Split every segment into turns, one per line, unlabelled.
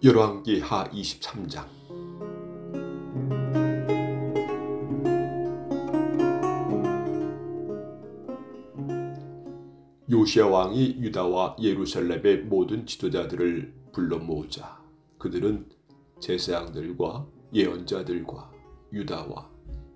열왕기 하 23장. 요시야 왕이 유다와 예루살렘의 모든 지도자들을 불러 모으자 그들은 제사장들과 예언자들과 유다와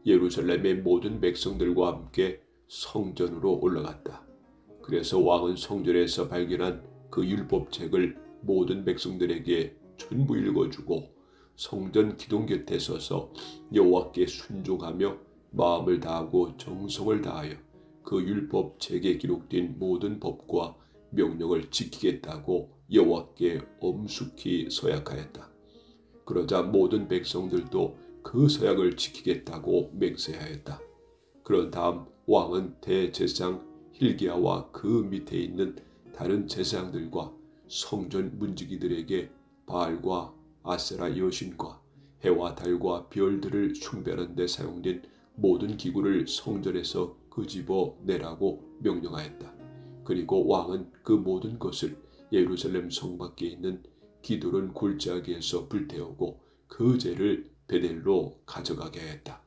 예루살렘의 모든 백성들과 함께 성전으로 올라갔다. 그래서 왕은 성전에서 발견한 그 율법책을 모든 백성들에게 전부 읽어주고 성전 기둥 곁에 서서 여호와께 순종하며 마음을 다하고 정성을 다하여 그 율법책에 기록된 모든 법과 명령을 지키겠다고 여호와께 엄숙히 서약하였다. 그러자 모든 백성들도 그 서약을 지키겠다고 맹세하였다. 그런 다음 왕은 대제사장 hil기야와 그 밑에 있는 다른 제사장들과 성전 문지기들에게 바알과 아세라 여신과 해와 달과 별들을 숭배하는 데 사용된 모든 기구를 성전에서 끄집어 내라고 명령하였다. 그리고 왕은 그 모든 것을 예루살렘 성 밖에 있는 기드론 골짜기에서 불태우고 그 죄를 베델로 가져가게 하였다.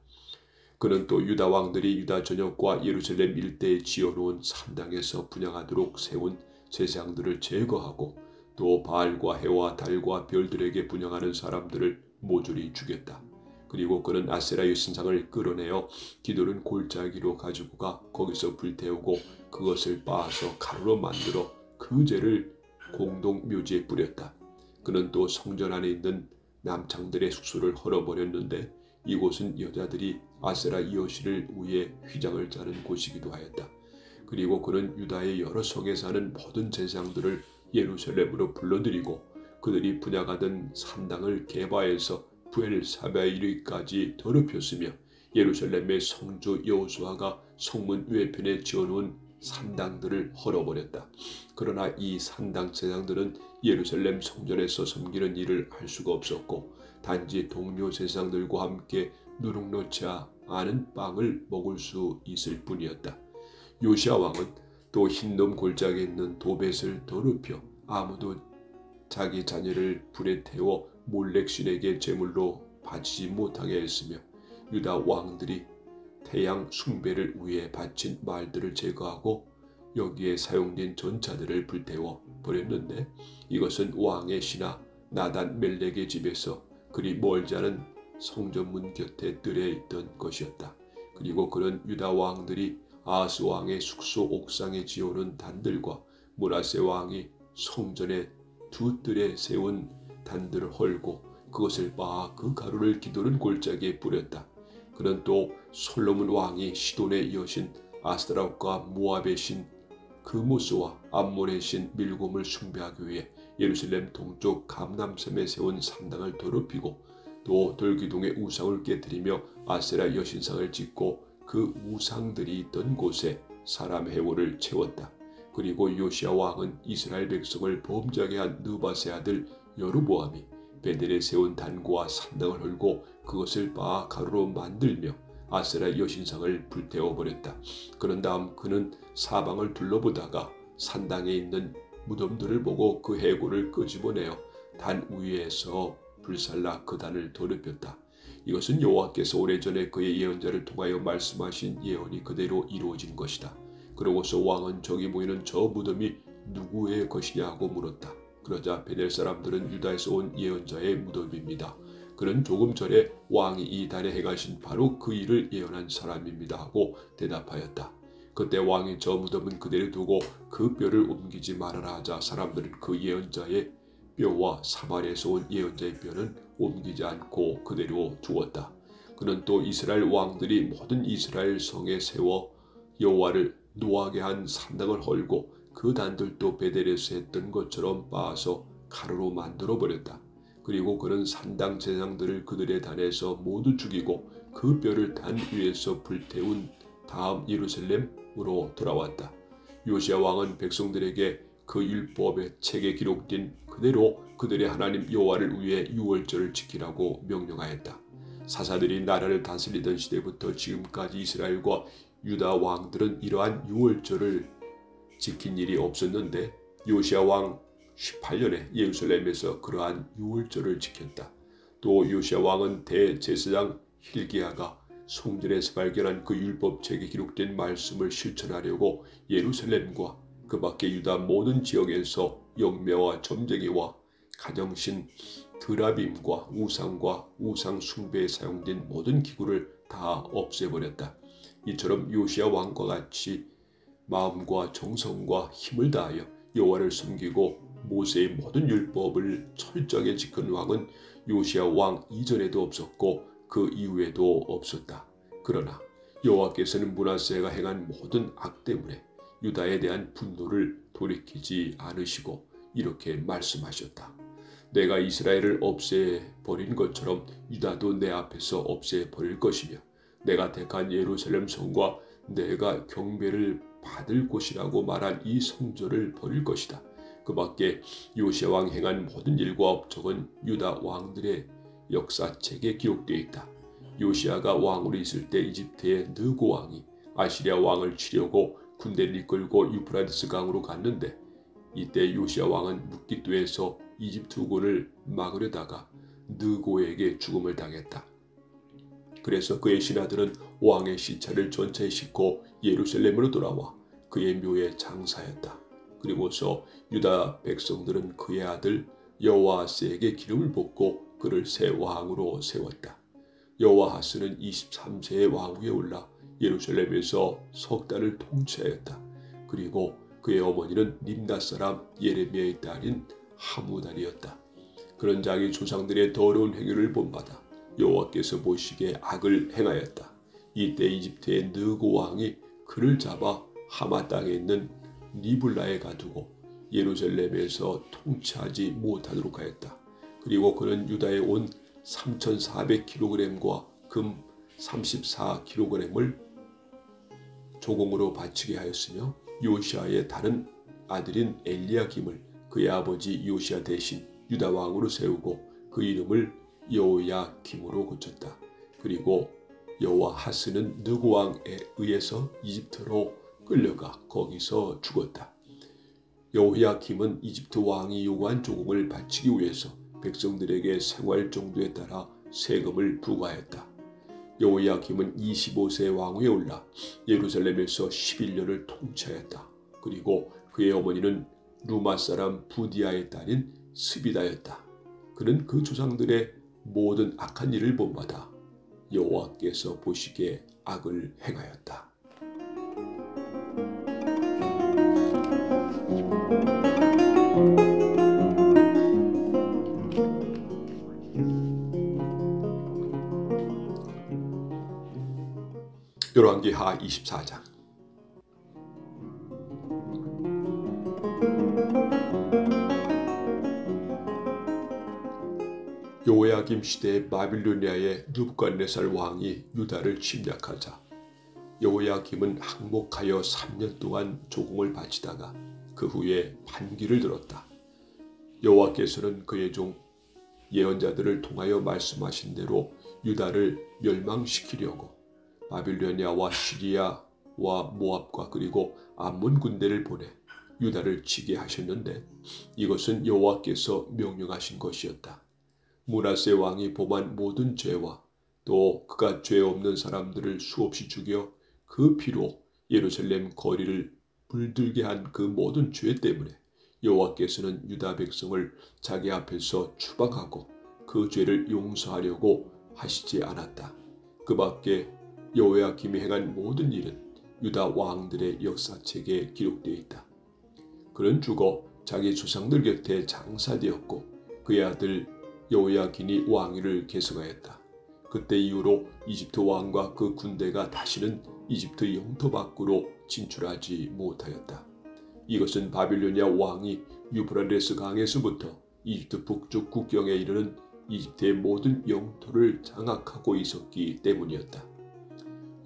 그는 또 유다 왕들이 유다 전역과 예루살렘 일대에 지어놓은 산당에서 분향하도록 세운 제사장들을 제거하고 또 바알과 해와 달과 별들에게 분향하는 사람들을 모조리 죽였다. 그리고 그는 아세라 여신상을 끌어내어 기드론 골짜기로 가지고 가 거기서 불태우고 그것을 빻아서 가루로 만들어 그 죄를 공동 묘지에 뿌렸다. 그는 또 성전 안에 있는 남창들의 숙소를 헐어버렸는데 이곳은 여자들이 아세라 여신을 위해 휘장을 짜는 곳이기도 하였다. 그리고 그는 유다의 여러 성에 사는 모든 제사장들을 예루살렘으로 불러들이고 그들이 분향하던 산당을 개바해서 부엘사바에 이르기까지 더럽혔으며 예루살렘의 성주 여호수아가 성문 외편에 지어놓은 산당들을 헐어버렸다. 그러나 이 산당 제사장들은 예루살렘 성전에서 섬기는 일을 할 수가 없었고 단지 동료 제사장들과 함께 누룩놓지 않은 빵을 먹을 수 있을 뿐이었다. 요시야 왕은 또 흰놈 골짜기에 있는 도벳을 더럽혀 아무도 자기 자녀를 불에 태워 몰렉신에게 제물로 바치지 못하게 했으며 유다 왕들이 태양 숭배를 위해 바친 말들을 제거하고 여기에 사용된 전차들을 불태워 버렸는데 이것은 왕의 신하 나단 멜렉의 집에서 그리 멀지 않은 성전문 곁에 뜰에 있던 것이었다. 그리고 그는 유다 왕들이 아하스 왕의 숙소 옥상에 지어놓은 단들과 므낫세 왕이 성전의 두 뜰에 세운 단들을 헐고 그것을 빻아 그 가루를 기드론 골짜기에 뿌렸다. 그는 또 솔로몬 왕이 시돈의 여신 아스타롯과 모압의 신 그모스와 암몬의 신 밀곰을 숭배하기 위해 예루살렘 동쪽 감람섬에 세운 산당을 더럽히고 또 돌기둥의 우상을 깨뜨리며 아세라 여신상을 짓고 그 우상들이 있던 곳에 사람 해골을 채웠다. 그리고 요시야 왕은 이스라엘 백성을 범죄하게 한 느밧의 아들 여로보암이 베델에 세운 단과 산당을 헐고 그것을 빻아 가루로 만들며 아세라 여신상을 불태워버렸다. 그런 다음 그는 사방을 둘러보다가 산당에 있는 무덤들을 보고 그 해골을 끄집어내어 단 위에서 불살라 그 단을 더럽혔다. 이것은 여호와께서 오래전에 그의 예언자를 통하여 말씀하신 예언이 그대로 이루어진 것이다. 그러고서 왕은 저기 보이는 저 무덤이 누구의 것이냐고 물었다. 그러자 베델 사람들은 유다에서 온 예언자의 무덤입니다. 그는 조금 전에 왕이 이 단에 행하신 바로 그 일을 예언한 사람입니다 하고 대답하였다. 그때 왕이 저 무덤은 그대로 두고 그 뼈를 옮기지 말아라 하자 사람들은 그 예언자의 뼈와 사마리아에서 온 예언자의 뼈는 옮기지 않고 그대로 두었다. 그는 또 이스라엘 왕들이 모든 이스라엘 성에 세워 여호와를 노하게 한 산당을 헐고 그 단들도 베델에서 했던 것처럼 빻아서 가루로 만들어버렸다. 그리고 그는 산당 제사장들을 그들의 단에서 모두 죽이고 그 뼈를 단 위에서 불태운 다음 예루살렘으로 돌아왔다. 요시야 왕은 백성들에게 그 율법의 책에 기록된 그대로 그들의 하나님 여호와를 위해 유월절을 지키라고 명령하였다. 사사들이 나라를 다스리던 시대부터 지금까지 이스라엘과 유다 왕들은 이러한 유월절을 지킨 일이 없었는데 요시야 왕 18년에 예루살렘에서 그러한 유월절을 지켰다. 또 요시야 왕은 대제사장 hil기야가 성전에서 발견한 그 율법책에 기록된 말씀을 실천하려고 예루살렘과 그 밖의 유다 모든 지역에서 영매와 점쟁이와 가정신 드라빔과 우상과 우상 숭배에 사용된 모든 기구를 다 없애버렸다. 이처럼 요시야 왕과 같이 마음과 정성과 힘을 다하여 여호와를 섬기고 모세의 모든 율법을 철저하게 지킨 왕은 요시야 왕 이전에도 없었고 그 이후에도 없었다. 그러나 여호와께서는 므낫세가 행한 모든 악 때문에 유다에 대한 분노를 돌이키지 않으시고 이렇게 말씀하셨다. 내가 이스라엘을 없애버린 것처럼 유다도 내 앞에서 없애버릴 것이며 내가 택한 예루살렘 성과 내가 경배를 받을 곳이라고 말한 이 성전을 버릴 것이다. 그 밖에 요시야 왕 행한 모든 일과 업적은 유다 왕들의 역사책에 기록되어 있다. 요시야가 왕으로 있을 때 이집트의 느고 왕이 아시리아 왕을 치려고 군대를 이끌고 유프라디스 강으로 갔는데 이때 요시야 왕은 묵깃도에서 이집트군을 막으려다가 느고에게 죽음을 당했다. 그래서 그의 신하들은 왕의 시체를 전차에 싣고 예루살렘으로 돌아와 그의 묘에 장사했다. 그리고서 유다 백성들은 그의 아들 여호아스에게 기름을 붓고 그를 새 왕으로 세웠다. 여호아하스는 23세의 왕위에 올라 예루살렘에서 석 달을 통치하였다. 그리고 그의 어머니는 림낫 사람 예레미야의 딸인 하무달이었다. 그런 자기 조상들의 더러운 행위를 본받아 여호와께서 보시기에 악을 행하였다. 이때 이집트의 느고 왕이 그를 잡아 하마 땅에 있는 리블라에 가두고 예루살렘에서 통치하지 못하도록 하였다. 그리고 그는 유다에 온 3,400kg과 금 34kg을 조공으로 바치게 하였으며 요시아의 다른 아들인 엘리야김을 그의 아버지 요시아 대신 유다 왕으로 세우고 그 이름을 여호야김으로 고쳤다. 그리고 여호아하스는 느고 왕에 의해서 이집트로 끌려가 거기서 죽었다. 여호야김은 이집트 왕이 요구한 조공을 바치기 위해서 백성들에게 생활 정도에 따라 세금을 부과했다. 여호야김은 25세 왕위에 올라 예루살렘에서 11년을 통치하였다. 그리고 그의 어머니는 루마 사람 부디아의 딸인 스비다였다. 그는 그 조상들의 모든 악한 일을 본받아 여호와께서 보시기에 악을 행하였다. 열왕기하 24장. 여호야김 시대에 바빌로니아의 느부갓네살 왕이 유다를 침략하자 여호야김은 항복하여 3년 동안 조공을 바치다가 그 후에 반기를 들었다. 여호와께서는 그의 종 예언자들을 통하여 말씀하신 대로 유다를 멸망시키려고 바빌로니아와 시리아와 모압과 그리고 암몬 군대를 보내 유다를 치게 하셨는데 이것은 여호와께서 명령하신 것이었다. 므낫세 왕이 범한 모든 죄와 또 그가 죄 없는 사람들을 수없이 죽여 그 피로 예루살렘 거리를 물들게 한 그 모든 죄 때문에 여호와께서는 유다 백성을 자기 앞에서 추방하고 그 죄를 용서하려고 하시지 않았다. 그 밖에 여호야김이 행한 모든 일은 유다 왕들의 역사책에 기록되어 있다. 그는 죽어 자기 조상들 곁에 장사되었고 그의 아들 여호야긴이 왕위를 계승하였다. 그때 이후로 이집트 왕과 그 군대가 다시는 이집트 영토 밖으로 진출하지 못하였다. 이것은 바빌로니아 왕이 유브라데스 강에서부터 이집트 북쪽 국경에 이르는 이집트의 모든 영토를 장악하고 있었기 때문이었다.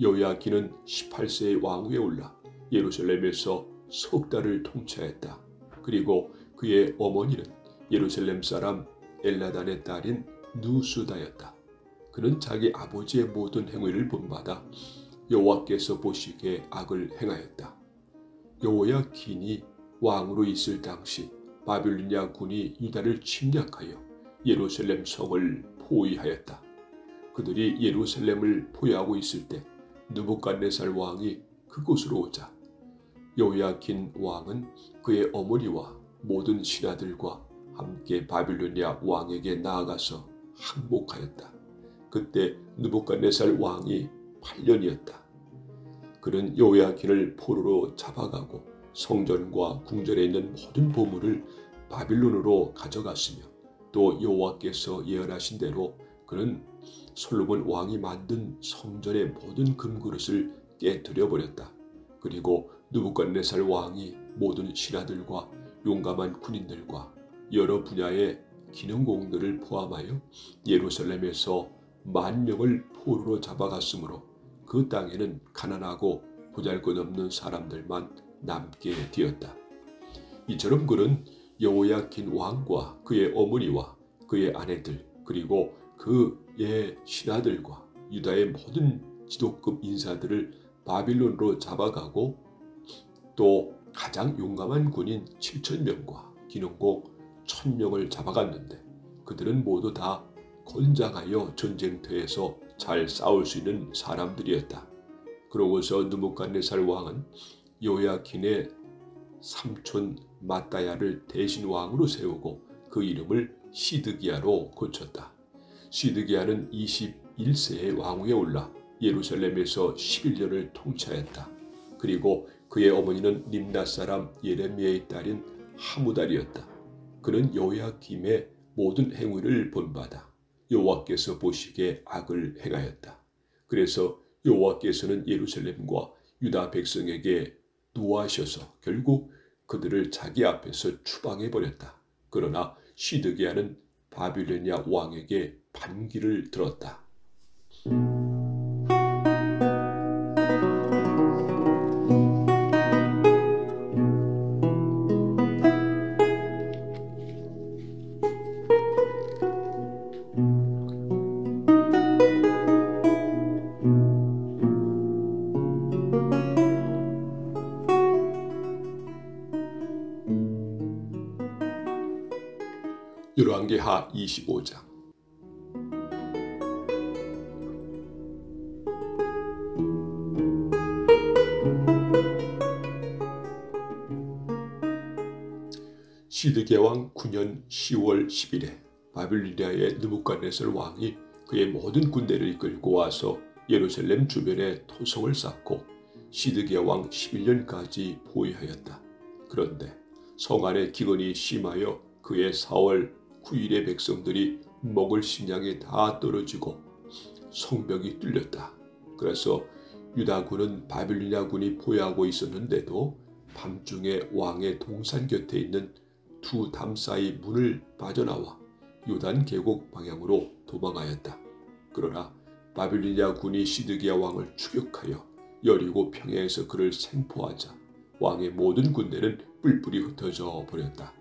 여호야긴은 18세의 왕위에 올라 예루살렘에서 석 달을 통치하였다. 그리고 그의 어머니는 예루살렘 사람 엘라단의 딸인 누수다였다. 그는 자기 아버지의 모든 행위를 본받아 여호와께서 보시기에 악을 행하였다. 여호야킨이 왕으로 있을 당시 바빌로니아 군이 유다를 침략하여 예루살렘 성을 포위하였다. 그들이 예루살렘을 포위하고 있을 때 느부갓네살 왕이 그곳으로 오자 여호야킨 왕은 그의 어머니와 모든 신하들과 함께 바빌로니아 왕에게 나아가서 항복하였다. 그때 느부갓네살 왕이 8년이었다. 그는 여호야킨을 포로로 잡아가고 성전과 궁전에 있는 모든 보물을 바빌론으로 가져갔으며 또 여호와께서 예언하신 대로 그는 솔로몬 왕이 만든 성전의 모든 금그릇을 깨뜨려 버렸다. 그리고 느부갓네살 왕이 모든 신하들과 용감한 군인들과 여러 분야의 기능공들을 포함하여 예루살렘에서 10,000명을 포로로 잡아갔으므로 그 땅에는 가난하고 보잘것없는 사람들만 남게 되었다. 이처럼 그는 여호야킨 왕과 그의 어머니와 그의 아내들 그리고 그의 신하들과 유다의 모든 지도급 인사들을 바빌론으로 잡아가고 또 가장 용감한 군인 7,000명과 기능공 1,000명을 잡아갔는데 그들은 모두 다 건장하여 전쟁터에서 잘 싸울 수 있는 사람들이었다. 그러고서 느부갓네살 왕은 여호야킨의 삼촌 마따야를 대신 왕으로 세우고 그 이름을 시드기야로 고쳤다. 시드기야는 21세의 왕위에 올라 예루살렘에서 11년을 통치하였다. 그리고 그의 어머니는 림낫 사람 예레미야의 딸인 하무달이었다. 그는 여호야김의 모든 행위를 본받아 여호와께서 보시기에 악을 행하였다. 그래서 여호와께서는 예루살렘과 유다 백성에게 노하셔서 결국 그들을 자기 앞에서 추방해버렸다. 그러나 시드기야는 바빌로니아 왕에게 반기를 들었다. 열왕기하 25장. 시드기야 왕 9년 10월 10일에 바빌로니아의 느부갓네살 왕이 그의 모든 군대를 이끌고 와서 예루살렘 주변에 토성을 쌓고 시드기야 왕 11년까지 포위하였다. 그런데 성 안에 기근이 심하여 그의 4월 9일에 백성들이 먹을 식량이 다 떨어지고 성벽이 뚫렸다. 그래서 유다군은 바빌로니아 군이 포위하고 있었는데도 밤중에 왕의 동산 곁에 있는 두 담 사이 문을 빠져나와 요단 계곡 방향으로 도망하였다. 그러나 바빌로니아 군이 시드기야 왕을 추격하여 여리고 평야에서 그를 생포하자 왕의 모든 군대는 뿔뿔이 흩어져 버렸다.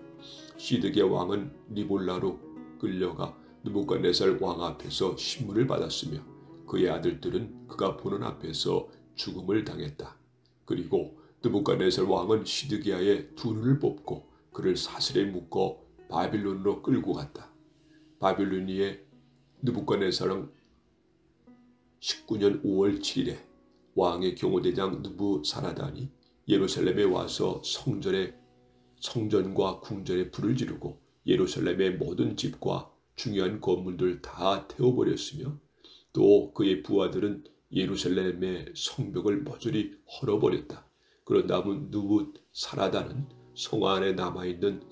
시드기야 왕은 리볼라로 끌려가 느부갓네살 왕 앞에서 신문을 받았으며 그의 아들들은 그가 보는 앞에서 죽음을 당했다. 그리고 느부갓네살 왕은 시드기야의 두 눈을 뽑고 그를 사슬에 묶어 바빌론으로 끌고 갔다. 바빌로니의 느부갓네살은 19년 5월 7일에 왕의 경호대장 느부사라단이 예루살렘에 와서 성전과 궁전에 불을 지르고 예루살렘의 모든 집과 중요한 건물들 다 태워버렸으며 또 그의 부하들은 예루살렘의 성벽을 모조리 헐어버렸다. 그런 다음 느부사라단은 성 안에 남아있는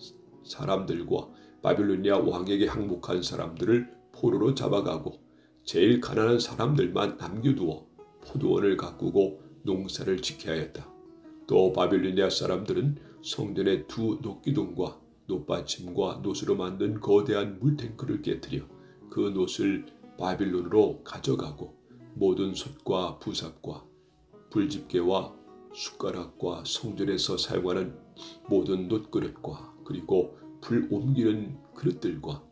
사람들과 바빌로니아 왕에게 항복한 사람들을 포로로 잡아가고 제일 가난한 사람들만 남겨두어 포도원을 가꾸고 농사를 지켜야 했다. 또 바빌로니아 사람들은 성전의 두 녹기둥과 놋받침과 놋으로 만든 거대한 물탱크를 깨뜨려 그 놋을 바빌론으로 가져가고 모든 솥과 부삽과 불집게와 숟가락과 성전에서 사용하는 모든 놋그릇과 그리고 불 옮기는 그릇들과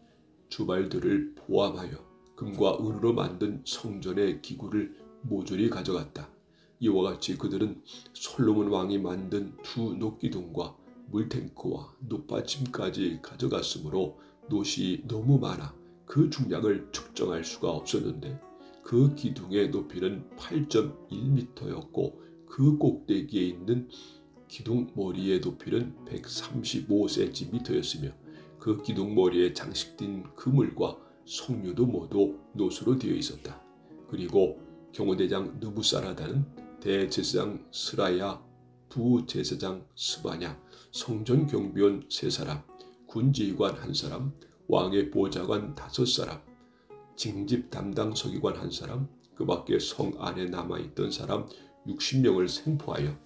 주발들을 포함하여 금과 은으로 만든 성전의 기구를 모조리 가져갔다. 이와 같이 그들은 솔로몬 왕이 만든 두 녹기둥과 물탱크와 놋받침까지 가져갔으므로 놋이 너무 많아 그 중량을 측정할 수가 없었는데 그 기둥의 높이는 8.1m였고 그 꼭대기에 있는 기둥 머리의 높이는 135cm였으며 그 기둥 머리에 장식된 그물과 석류도 모두 놋으로 되어 있었다. 그리고 경호대장 느부사라다는 대제사장 스라야, 부제사장 스바냐, 성전 경비원 3사람, 군지휘관 1사람, 왕의 보좌관 5사람, 징집 담당 서기관 1사람, 그 밖에 성 안에 남아있던 사람 60명을 생포하여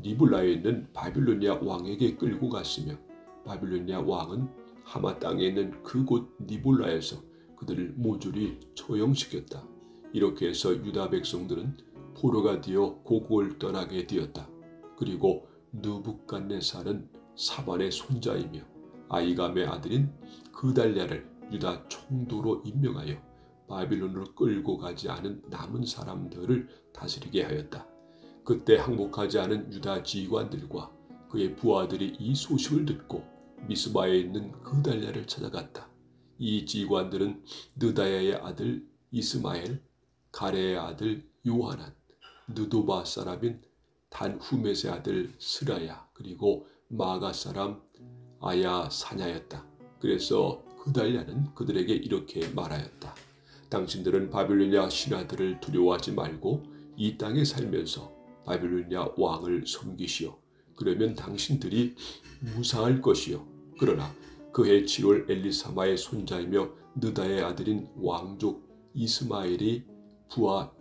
리블라에 있는 바빌로니아 왕에게 끌고 갔으며 바빌로니아 왕은 하마 땅에 있는 그곳 니블라에서 그들을 모조리 처형시켰다. 이렇게 해서 유다 백성들은 포로가 되어 고국을 떠나게 되었다. 그리고 느부갓네살은 사반의 손자이며 아이감의 아들인 그달랴를 유다 총독으로 임명하여 바빌론으로 끌고 가지 않은 남은 사람들을 다스리게 하였다. 그때 항복하지 않은 유다 지휘관들과 그의 부하들이 이 소식을 듣고 미스바에 있는 그달랴를 찾아갔다. 이 지휘관들은 느다야의 아들 이스마엘, 가레의 아들 요하난, 느도바 사람인 단후мет의 아들 스라야, 그리고 마가 사람 아야 사냐였다. 그래서 그달랴는 그들에게 이렇게 말하였다. 당신들은 바빌로니아 신하들을 두려워하지 말고 이 땅에 살면서 바빌로니아 왕을 섬기시오. 그러면 당신들이 무사할 것이요. 그러나 그해 7월 엘리사마의 손자이며 느다의 아들인 왕족 이스마엘이 부하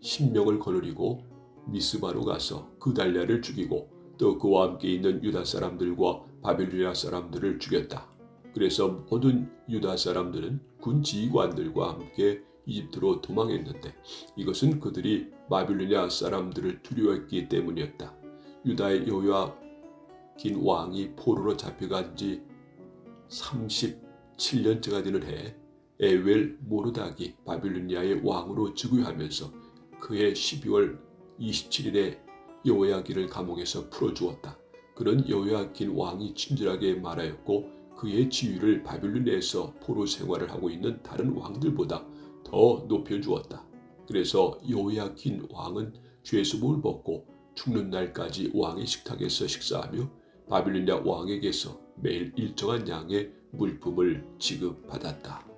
10명을 거느리고 미스바로 가서 그달랴를 죽이고 또 그와 함께 있는 유다 사람들과 바빌로니아 사람들을 죽였다. 그래서 모든 유다 사람들은 군 지휘관들과 함께 이집트로 도망했는데 이것은 그들이 바빌로니아 사람들을 두려워했기 때문이었다. 유다의 여호야긴 왕이 포로로 잡혀간 지 37년째가 되는 해에 에웰 모르닥이 바빌로니아의 왕으로 즉위하면서 그해 12월 27일에 여호야긴을 감옥에서 풀어주었다. 그는 여호야긴 왕이 친절하게 말하였고 그의 지위를 바빌로니아에서 포로 생활을 하고 있는 다른 왕들보다 더 높여주었다. 그래서 여호야긴 왕은 죄수복을 벗고 죽는 날까지 왕의 식탁에서 식사하며 바빌로니아 왕에게서 매일 일정한 양의 물품을 지급받았다.